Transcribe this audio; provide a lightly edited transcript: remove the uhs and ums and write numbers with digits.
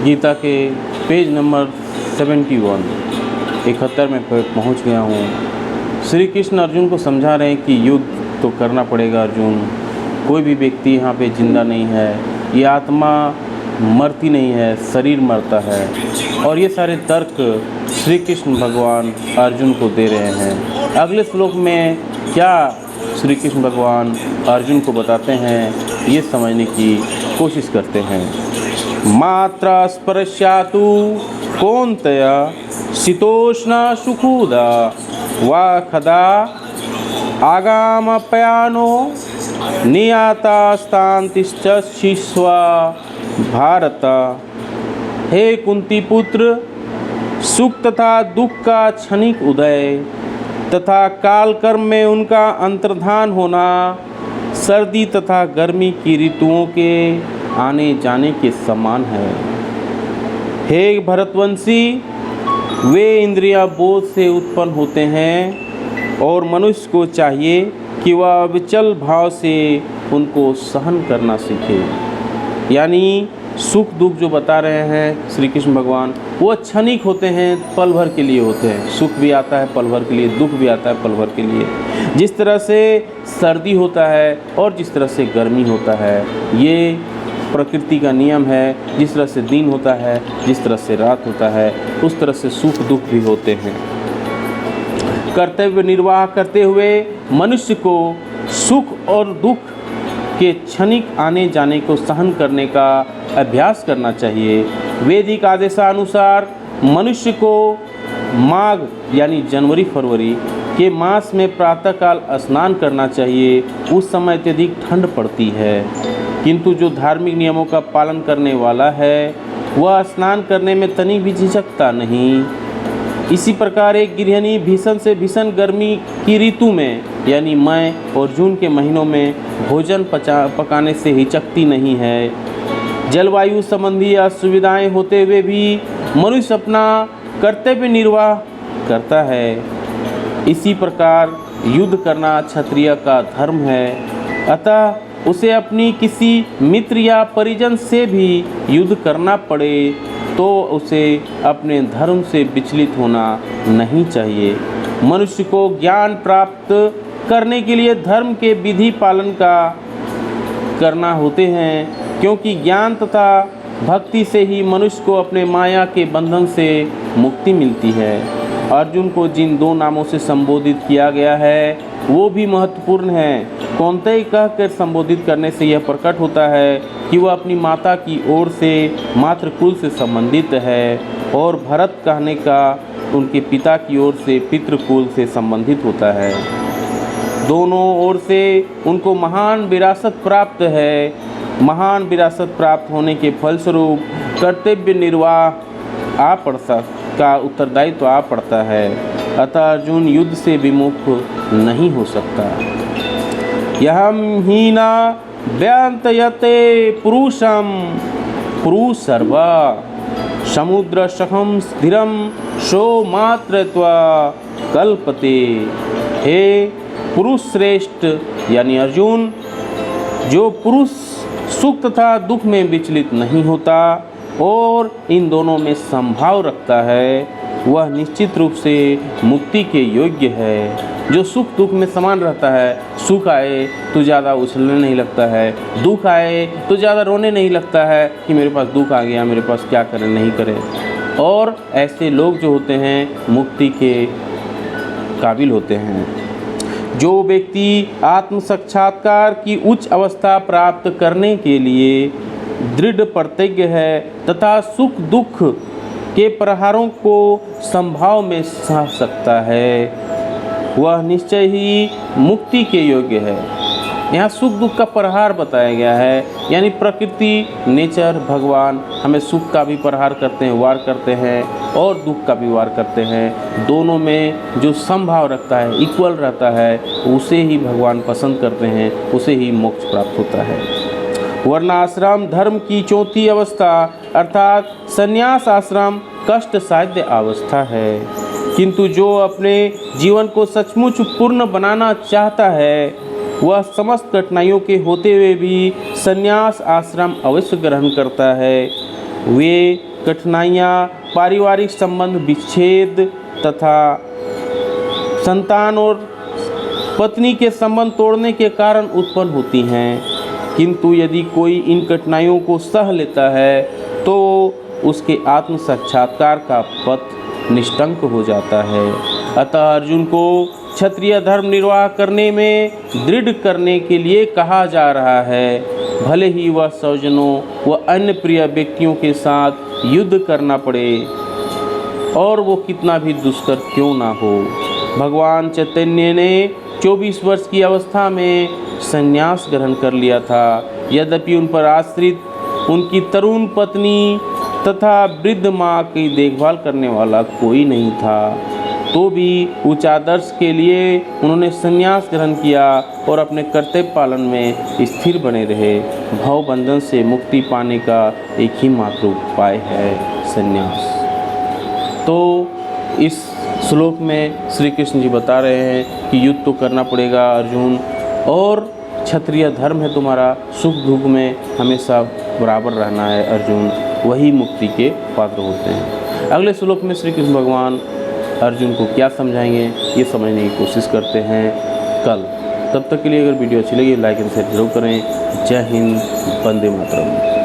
गीता के page number 71 में पहुंच गया हूँ। श्री कृष्ण अर्जुन को समझा रहे हैं कि युद्ध तो करना पड़ेगा अर्जुन। कोई भी व्यक्ति यहाँ पे जिंदा नहीं है, ये आत्मा मरती नहीं है, शरीर मरता है। और ये सारे तर्क श्री कृष्ण भगवान अर्जुन को दे रहे हैं। अगले श्लोक में क्या श्री कृष्ण भगवान अर्जुन को बताते हैं, ये समझने की कोशिश करते हैं। मात्रा स्पर्शातु कौन्तेय शीतोष्ण सुखुदा वा खदा आगामपयानो नियातास्तान्तिश्च शिश्वा भारत। हे कुंती पुत्र, सुख तथा दुख का क्षणिक उदय तथा काल कर्म में उनका अंतर्धान होना सर्दी तथा गर्मी की ऋतुओं के आने जाने के समान है। हे भरतवंशी, वे इंद्रियां बोध से उत्पन्न होते हैं और मनुष्य को चाहिए कि वह विचल भाव से उनको सहन करना सीखे। यानी सुख दुख जो बता रहे हैं श्री कृष्ण भगवान, वो क्षणिक होते हैं, पल भर के लिए होते हैं। सुख भी आता है पल भर के लिए, दुख भी आता है पल भर के लिए। जिस तरह से सर्दी होता है और जिस तरह से गर्मी होता है, ये प्रकृति का नियम है। जिस तरह से दिन होता है, जिस तरह से रात होता है, उस तरह से सुख दुख भी होते हैं। कर्तव्य निर्वाह करते हुए मनुष्य को सुख और दुख के क्षणिक आने जाने को सहन करने का अभ्यास करना चाहिए। वैदिक आदेशानुसार मनुष्य को माघ यानी जनवरी फरवरी के मास में प्रातःकाल स्नान करना चाहिए। उस समय अत्यधिक ठंड पड़ती है, किंतु जो धार्मिक नियमों का पालन करने वाला है वह स्नान करने में तनिक भी झिझकता नहीं। इसी प्रकार एक गृहिणी भीषण से भीषण गर्मी की ऋतु में यानी मई और जून के महीनों में भोजन पकाने से हिचकती नहीं है। जलवायु संबंधी असुविधाएं होते हुए भी मनुष्य अपना कर्तव्य निर्वाह करता है। इसी प्रकार युद्ध करना क्षत्रिय का धर्म है, अतः उसे अपनी किसी मित्र या परिजन से भी युद्ध करना पड़े तो उसे अपने धर्म से विचलित होना नहीं चाहिए। मनुष्य को ज्ञान प्राप्त करने के लिए धर्म के विधि पालन का करना होते हैं, क्योंकि ज्ञान तथा भक्ति से ही मनुष्य को अपने माया के बंधन से मुक्ति मिलती है। अर्जुन को जिन दो नामों से संबोधित किया गया है वो भी महत्वपूर्ण है। कौन्तेय कहकर संबोधित करने से यह प्रकट होता है कि वह अपनी माता की ओर से मातृकुल से संबंधित है, और भरत कहने का उनके पिता की ओर से पितृकुल से संबंधित होता है। दोनों ओर से उनको महान विरासत प्राप्त है। महान विरासत प्राप्त होने के फलस्वरूप कर्तव्य निर्वाह आ पड़ता का उत्तरदायित्व आ पड़ता है, अतः अर्जुन युद्ध से विमुख नहीं हो सकता। यहम हीना व्यंतयते पुरुषम पुरुषर्वा समुद्र सखम स्थिरम सो मात्रत्वा कल्पते। हे पुरुष श्रेष्ठ यानी अर्जुन, जो पुरुष सुख तथा दुख में विचलित नहीं होता और इन दोनों में समभाव रखता है, वह निश्चित रूप से मुक्ति के योग्य है। जो सुख दुख में समान रहता है, सुख आए तो ज़्यादा उछलने नहीं लगता है, दुख आए तो ज़्यादा रोने नहीं लगता है कि मेरे पास दुख आ गया, मेरे पास क्या करें नहीं करें। और ऐसे लोग जो होते हैं मुक्ति के काबिल होते हैं। जो व्यक्ति आत्म साक्षात्कार की उच्च अवस्था प्राप्त करने के लिए दृढ़ प्रतिज्ञ है तथा सुख दुख के प्रहारों को संभाव में सह सकता है, वह निश्चय ही मुक्ति के योग्य है। यहाँ सुख दुख का प्रहार बताया गया है, यानी प्रकृति नेचर भगवान हमें सुख का भी प्रहार करते हैं, वार करते हैं, और दुख का भी वार करते हैं। दोनों में जो समभाव रखता है, इक्वल रहता है, उसे ही भगवान पसंद करते हैं, उसे ही मोक्ष प्राप्त होता है। वर्णाश्रम धर्म की चौथी अवस्था अर्थात संन्यास आश्रम कष्ट साध्य अवस्था है, किंतु जो अपने जीवन को सचमुच पूर्ण बनाना चाहता है वह समस्त कठिनाइयों के होते हुए भी संन्यास आश्रम अवश्य ग्रहण करता है। वे कठिनाइयाँ पारिवारिक संबंध विच्छेद तथा संतान और पत्नी के संबंध तोड़ने के कारण उत्पन्न होती हैं। किंतु यदि कोई इन कठिनाइयों को सह लेता है तो उसके आत्म साक्षात्कार का पथ निष्कंटक हो जाता है। अतः अर्जुन को क्षत्रिय धर्म निर्वाह करने में दृढ़ करने के लिए कहा जा रहा है, भले ही वह स्वजनों व अन्य प्रिय व्यक्तियों के साथ युद्ध करना पड़े और वो कितना भी दुष्कर क्यों ना हो। भगवान चैतन्य ने 24 वर्ष की अवस्था में संन्यास ग्रहण कर लिया था। यद्यपि उन पर आश्रित उनकी तरुण पत्नी तथा वृद्ध माँ की देखभाल करने वाला कोई नहीं था, तो भी उच्च आदर्श के लिए उन्होंने संन्यास ग्रहण किया और अपने कर्तव्य पालन में स्थिर बने रहे। भव बंधन से मुक्ति पाने का एक ही मात्र उपाय है, संन्यास। तो इस श्लोक में श्री कृष्ण जी बता रहे हैं कि युद्ध तो करना पड़ेगा अर्जुन, और क्षत्रिय धर्म है तुम्हारा, सुख दुख में हमेशा बराबर रहना है अर्जुन, वही मुक्ति के पात्र होते हैं। अगले श्लोक में श्री कृष्ण भगवान अर्जुन को क्या समझाएंगे ये समझने की कोशिश करते हैं कल। तब तक के लिए अगर वीडियो अच्छी लगी लाइक एंड शेयर जरूर करें। जय हिंद, वंदे मातरम।